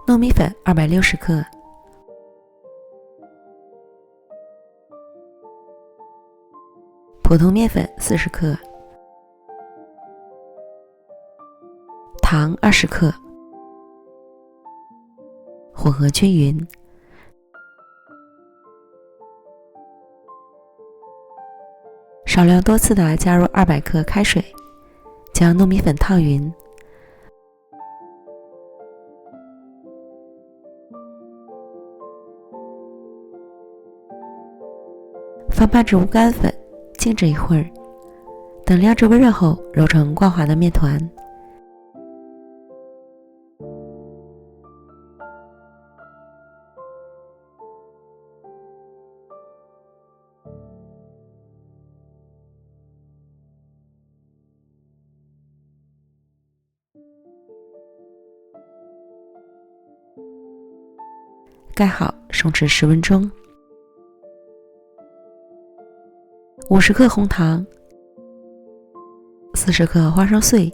糯米粉260克，普通面粉40克，糖20克，混合均匀。少量多次的加入200克开水，将糯米粉烫匀。放半只无干粉，静置一会儿，等晾至温热后，揉成光滑的面团。盖好，松弛10分钟。50克红糖，40克花生碎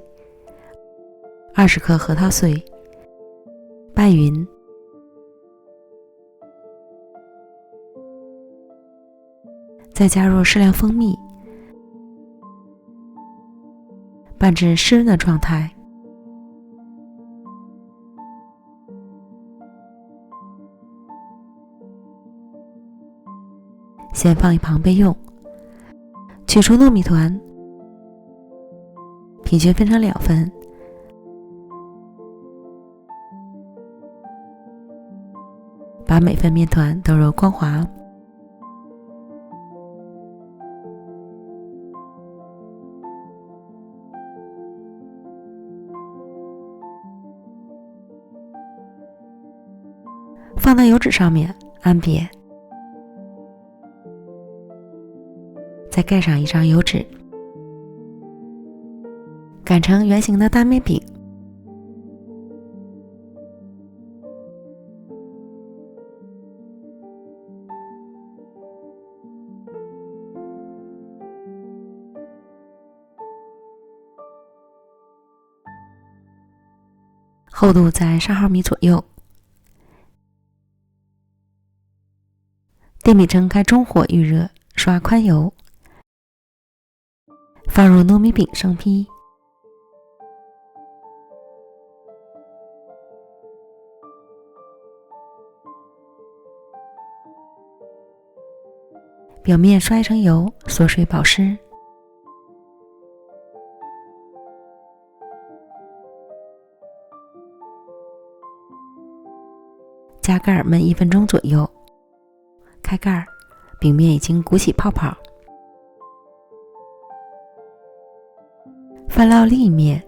，20克核桃碎，拌匀。再加入适量蜂蜜，拌至湿润的状态。先放一旁备用。取出糯米团，平均分成2份，把每份面团都揉光滑。放到油纸上面按扁，再盖上一张油纸，擀成圆形的大面饼。厚度在3毫米左右。电饼铛开中火预热，刷宽油，放入糯米饼生坯，表面刷一层油，锁水保湿。加盖焖1分钟左右，开盖，饼面已经鼓起泡泡。翻烙另一面，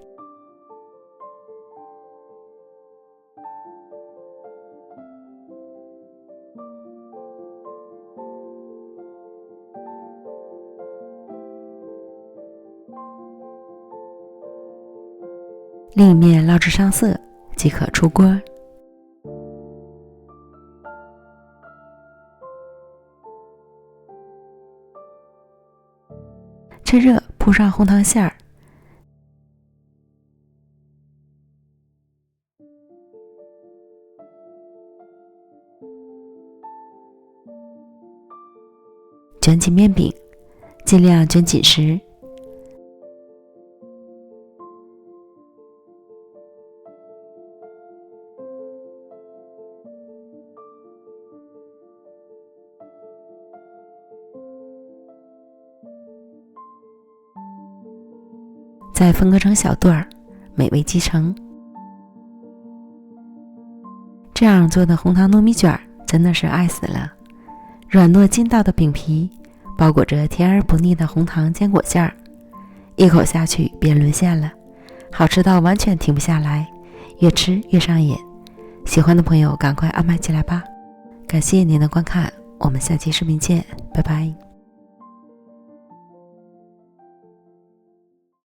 另一面烙至上色即可出锅。趁热铺上红糖馅儿，卷起面饼，尽量卷紧实。再分割成小段儿，美味继承。这样做的红糖糯米卷真的是爱死了，软糯筋道的饼皮包裹着甜而不腻的红糖坚果馅儿，一口下去别沦陷了，好吃到完全停不下来，越吃越上瘾。喜欢的朋友赶快安排起来吧。感谢您的观看，我们下期视频见，拜拜。